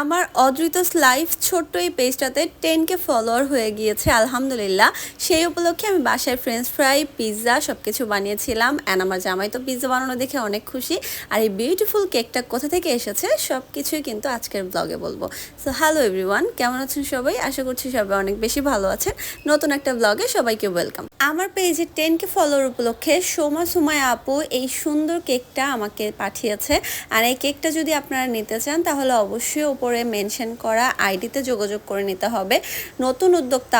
আমার অদ্রিতস লাইফ ছোট্ট এই পেজটাতে 10K ফলোয়ার হয়ে গিয়েছে আলহামদুলিল্লাহ। সেই উপলক্ষে আমি বাসায় ফ্রেঞ্চ ফ্রাই, পিৎজা সবকিছু বানিয়েছিলাম অ্যান্ড আমার জামাই তো পিৎজা বানানো দেখে অনেক খুশি। আর এই বিউটিফুল কেকটা কোথা থেকে এসেছে সবকিছুই কিন্তু আজকের ব্লগে বলবো। সো হ্যালো এভরিওয়ান, কেমন আছেন সবাই? আশা করছি সবাই অনেক বেশি ভালো আছেন। নতুন একটা ব্লগে সবাইকে ওয়েলকাম। আমার পেজে 10K ফলোয়ার উপলক্ষে সুমায়া আপু এই সুন্দর কেকটা আমাকে পাঠিয়েছে। আর এই কেকটা যদি আপনারা নিতে চান তাহলে অবশ্যই উপরে মেনশন করা আইডিতে যোগাযোগ করে নিতে হবে। নতুন উদ্যোক্তা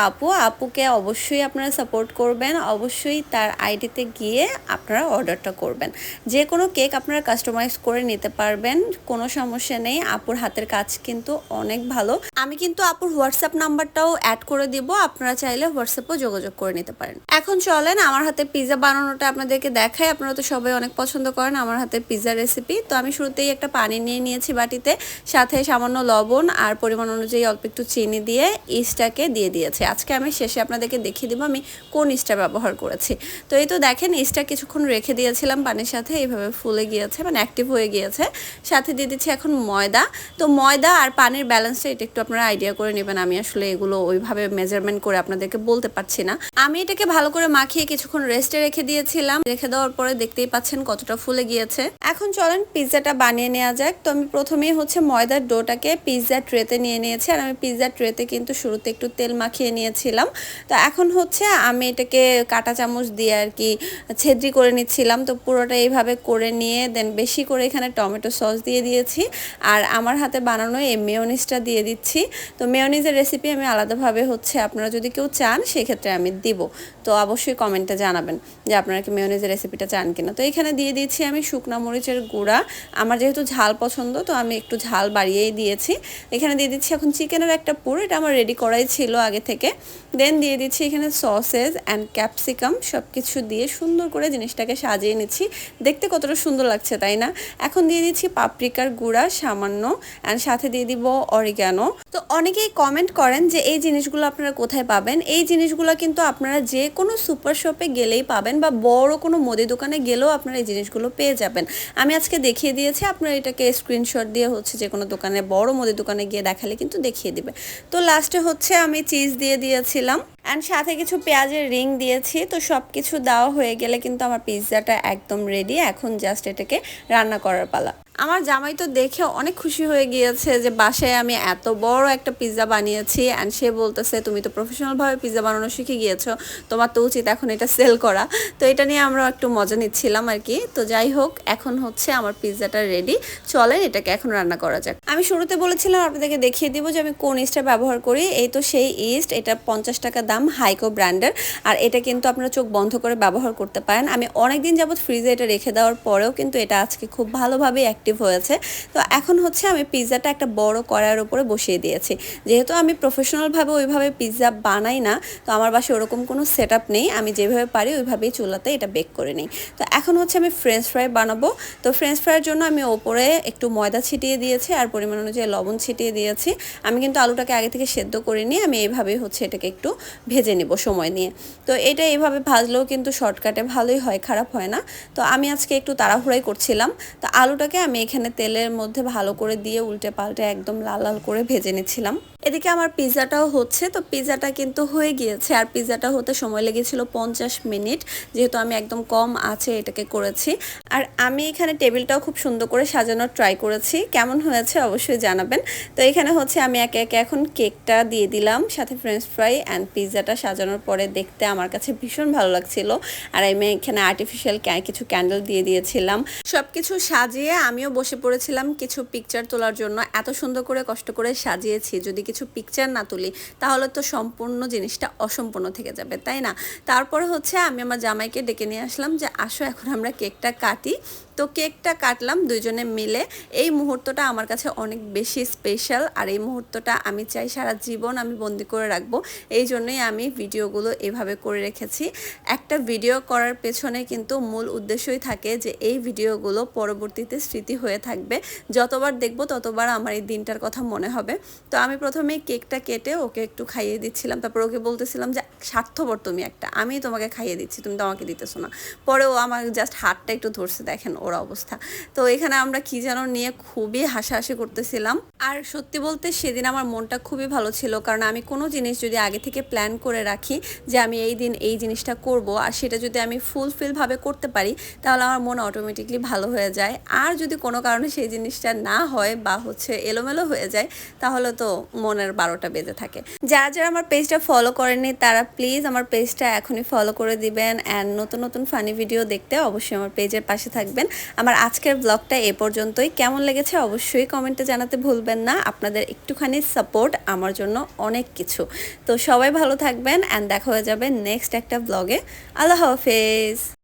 আপুকে অবশ্যই আপনারা সাপোর্ট করবেন, অবশ্যই তার আইডিতে গিয়ে আপনারা অর্ডারটা করবেন। যে কোনো কেক আপনারা কাস্টমাইজ করে নিতে পারবেন, কোনো সমস্যা নেই। আপুর হাতের কাজ কিন্তু অনেক ভালো। আমি কিন্তু আপুর হোয়াটসঅ্যাপ নাম্বারটাও অ্যাড করে দিব, আপনারা চাইলে হোয়াটসঅ্যাপেও যোগাযোগ করে নিতে পারেন। এখন চলেন আমার হাতে পিৎজা বানানোটা আপনাদেরকে দেখাই। আপনারা তো সবাই অনেক পছন্দ করেন আমার হাতে পিৎজা রেসিপি। তো আমি শুরুতেই একটা পানি নিয়ে নিয়েছি বাটিতে, সাথে সামান্য লবণ আর পরিমাণ অনুযায়ী অল্প একটু চিনি দিয়ে ইস্টটাকে দিয়ে দিয়েছি। আজকে আমি শেষে আপনাদেরকে দেখিয়ে দিব আমি কোন ইস্টটা ব্যবহার করেছি। তো এই তো দেখেন, ইস্টটা কিছুক্ষণ রেখে দিয়েছিলাম পানির সাথে, এইভাবে ফুলে গিয়েছে, মানে অ্যাক্টিভ হয়ে গিয়েছে। সাথে দিয়ে দিচ্ছি এখন ময়দা। তো ময়দা আর পানির ব্যালেন্সটা এটা একটু আপনারা আইডিয়া করে নেবেন। আমি আসলে এগুলো ওইভাবে মেজারমেন্ট করে আপনাদেরকে বলতে পারছি না। আমি এটাকে ভালো করে মাখিয়ে কিছুক্ষণ রেস্টে রেখে দিয়েছিলাম। রেখে দেওয়ার পরে দেখতেই পাচ্ছেন কতটা ফুলে গিয়েছে। এখন চলেন পিৎজাটা বানিয়ে নেওয়া যাক। তো আমি প্রথমেই ময়দার ডোটাকে পিৎজা ট্রেতে নিয়ে নিয়েছি। আর আমি পিৎজা ট্রেতে কিন্তু শুরুতে একটু তেল মাখিয়ে নিয়েছিলাম। তো এখন আমি এটাকে কাঁটা চামচ দিয়ে আর কি ছেদ্রি করে নিচ্ছিলাম। তো পুরোটা এইভাবে করে নিয়ে দেন বেশি করে এখানে টমেটো সস দিয়ে দিয়েছি। আর আমার হাতে বানানো এই মেয়োনিজটা দিয়ে দিচ্ছি। তো মেয়োনিজের রেসিপি আমি আলাদাভাবে আপনারা যদি কেউ চান সেক্ষেত্রে আমি দিব। তো অবশ্যই কমেন্টে জানাবেন যে আপনারা কি মেয়োনিজের রেসিপিটা চান কিনা। তো এখানে দিয়ে দিচ্ছি আমি শুকনা মরিচের গুঁড়া। আমার যেহেতু ঝাল পছন্দ তো আমি একটু ঝাল বাড়িয়েই দিয়েছি। এখানে দিয়ে দিচ্ছি এখন চিকেনের একটা পুর, এটা আমার রেডি করাই ছিল আগে থেকে। দেন দিয়ে দিচ্ছি এখানে সসেস অ্যান্ড ক্যাপসিকাম, সব কিছু দিয়ে সুন্দর করে জিনিসটাকে সাজিয়ে নিচ্ছি। দেখতে কতটা সুন্দর লাগছে তাই না? এখন দিয়ে দিচ্ছি পাপরিকার গুঁড়া সামান্য, অ্যান্ড সাথে দিয়ে দিব অরিগানো। তো অনেকেই কমেন্ট করেন যে এই জিনিসগুলো আপনারা কোথায় পাবেন। এই জিনিসগুলো কিন্তু আপনারা যে কোনো সুপার শপে গেলেই পাবেন, বা বড় কোনো মুদি দোকানে গেলেও আপনারা এই জিনিসগুলো পেয়ে যাবেন। আমি আজকে দেখিয়ে দিয়েছি, আপনারা এটাকে স্ক্রিনশট দিয়ে যে কোনো দোকানে, বড় মুদি দোকানে গিয়ে দেখালে কিন্তু দেখিয়ে দিবে। তো লাস্টে আমি চিজ দিয়ে দিয়েছিলাম অ্যান্ড সাথে কিছু পেঁয়াজের রিং দিয়েছি। তো সব কিছু দেওয়া হয়ে গেলে কিন্তু আমার পিৎজাটা একদম রেডি। এখন জাস্ট এটাকে রান্না করার পালা। আমার জামাই তো দেখে অনেক খুশি হয়ে গিয়েছে যে বাসায় আমি এত বড় একটা পিৎজা বানিয়েছি। অ্যান্ড সে বলতেছে তুমি তো প্রফেশনালভাবে পিৎজা বানানো শিখে গিয়েছো, তোমার তো উচিত এখন এটা সেল করা। তো এটা নিয়ে আমরা একটু মজা নিচ্ছিলাম আর কি। তো যাই হোক, এখন আমার পিৎজাটা রেডি। চলেন এটাকে এখন রান্না করা যাক। আমি শুরুতে বলেছিলাম আপনাদেরকে দেখিয়ে দিব যে আমি কোন ইস্টটা ব্যবহার করি। এই তো সেই ইস্ট, এটা 50 টাকা দাম, হাইকো ব্র্যান্ডের। আর এটা কিন্তু আপনারা চোখ বন্ধ করে ব্যবহার করতে পারেন। আমি অনেকদিন যাবত ফ্রিজে এটা রেখে দেওয়ার পরেও কিন্তু এটা আজকে খুব ভালোভাবে হয়েছে। তো এখন আমি পিৎজাটা একটা বড় কড়াইয়ের উপরে বসিয়ে দিয়েছি। যেহেতু আমি প্রফেশনালভাবে ওইভাবে পিৎজা বানাই না, তো আমার বাসায় ওরকম কোনো সেটআপ নেই। আমি যেভাবে পারি ওইভাবেই চুলাতে এটা বেক করে নিই। তো এখন আমি ফ্রেঞ্চ ফ্রাই বানাবো। তো ফ্রেঞ্চ ফ্রাইয়ের জন্য আমি ওপরে একটু ময়দা ছিটিয়ে দিয়েছি আর পরিমাণ অনুযায়ী লবণ ছিটিয়ে দিয়েছি। আমি কিন্তু আলুটাকে আগে থেকে সেদ্ধ করে নিয়ে আমি এইভাবেই এটাকে একটু ভেজে নিব সময় নিয়ে। তো এটা এইভাবে ভাজলেও কিন্তু শর্টকাটে ভালোই হয়, খারাপ হয় না। তো আমি আজকে একটু তাড়াহুড়াই করছিলাম। তো আলুটাকে আমি এখানে তেলের মধ্যে ভালো করে দিয়ে উল্টে পাল্টে একদম লাল লাল করে ভেজে নিচ্ছিলাম। এদিকে আমার পিৎজাটাও তো পিৎজাটা কিন্তু হয়ে গিয়েছে। আর পিৎজাটা হতে সময় লেগেছিল 50 মিনিট, যেহেতু আমি একদম কম আছে এটাকে করেছি। আর আমি এখানে টেবিলটাও খুব সুন্দর করে সাজানোর ট্রাই করেছি। কেমন হয়েছে অবশ্যই জানাবেন। তো এখানে আমি একে একে এখন কেকটা দিয়ে দিলাম, সাথে ফ্রেঞ্চ ফ্রাই অ্যান্ড পিৎজাটা সাজানোর পরে দেখতে আমার কাছে ভীষণ ভালো লাগছিল। আর আমি এখানে আর্টিফিশিয়াল কিছু ক্যান্ডেল দিয়ে দিয়েছিলাম। সব কিছু সাজিয়ে আমিও বসে পড়েছিলাম কিছু পিকচার তোলার জন্য। এত সুন্দর করে কষ্ট করে সাজিয়েছি, যদি কিছু পিকচার না তুলি তাহলে তো সম্পূর্ণ জিনিসটা অসম্পূর্ণ থেকে যাবে, তাই না? তারপরে আমি আমার জামাইকে ডেকে নিয়ে আসলাম যে আসো এখন আমরা কেকটা কাটি। তো কেকটা কাটলাম দুইজনে মিলে। এই মুহূর্তটা আমার কাছে অনেক বেশি স্পেশাল। আর এই মুহূর্তটা আমি চাই সারা জীবন আমি বন্দি করে রাখবো। এই জন্যই আমি ভিডিওগুলো এভাবে করে রেখেছি। একটা ভিডিও করার পেছনে কিন্তু মূল উদ্দেশ্যই থাকে যে এই ভিডিওগুলো পরবর্তীতে স্মৃতি হয়ে থাকবে। যতবার দেখবো ততবার আমার এই দিনটার কথা মনে হবে। তো আমি প্রথমে কেকটা কেটে ওকে একটু খাইয়ে দিচ্ছিলাম। তারপর ওকে বলতেছিলাম যে স্বার্থপর তুমি একটা, আমি তোমাকে খাইয়ে দিচ্ছি, তুমি তো আমাকে দিতেছো না। পরে ও আমার জাস্ট হাতটা একটু ধরছে, দেখেন বরাবর অবস্থা। তো এখানে আমরা কি যেন নিয়ে খুবই হাসাহাসি করতেছিলাম। আর সত্যি বলতে সেদিন আমার মনটা খুবই ভালো ছিল, কারণ আমি কোনো জিনিস যদি আগে থেকে প্ল্যান করে রাখি যে আমি এই দিন এই জিনিসটা করব, আর সেটা যদি আমি ফুলফিলভাবে করতে পারি তাহলে আমার মন অটোমেটিকলি ভালো হয়ে যায়। আর যদি কোনো কারণে সেই জিনিসটা না হয় বা এলোমেলো হয়ে যায় তাহলে তো মনের 12টা বেজে থাকে। যারা যারা আমার পেজটা ফলো করেননি তারা প্লিজ আমার পেজটা এখনই ফলো করে দিবেন, অ্যান্ড নতুন নতুন ফানি ভিডিও দেখতে অবশ্যই আমার পেজের পাশে থাকবেন। আমার আজকের ব্লগটা এ পর্যন্তই। কেমন লেগেছে অবশ্যই কমেন্টে জানাতে ভুলবেন না। আপনাদের একটুখানি সাপোর্ট আমার জন্য অনেক কিছু। তো সবাই ভালো থাকবেন, অ্যান্ড দেখা হয়ে যাবে নেক্সট একটা ব্লগে। আল্লাহ হাফেজ।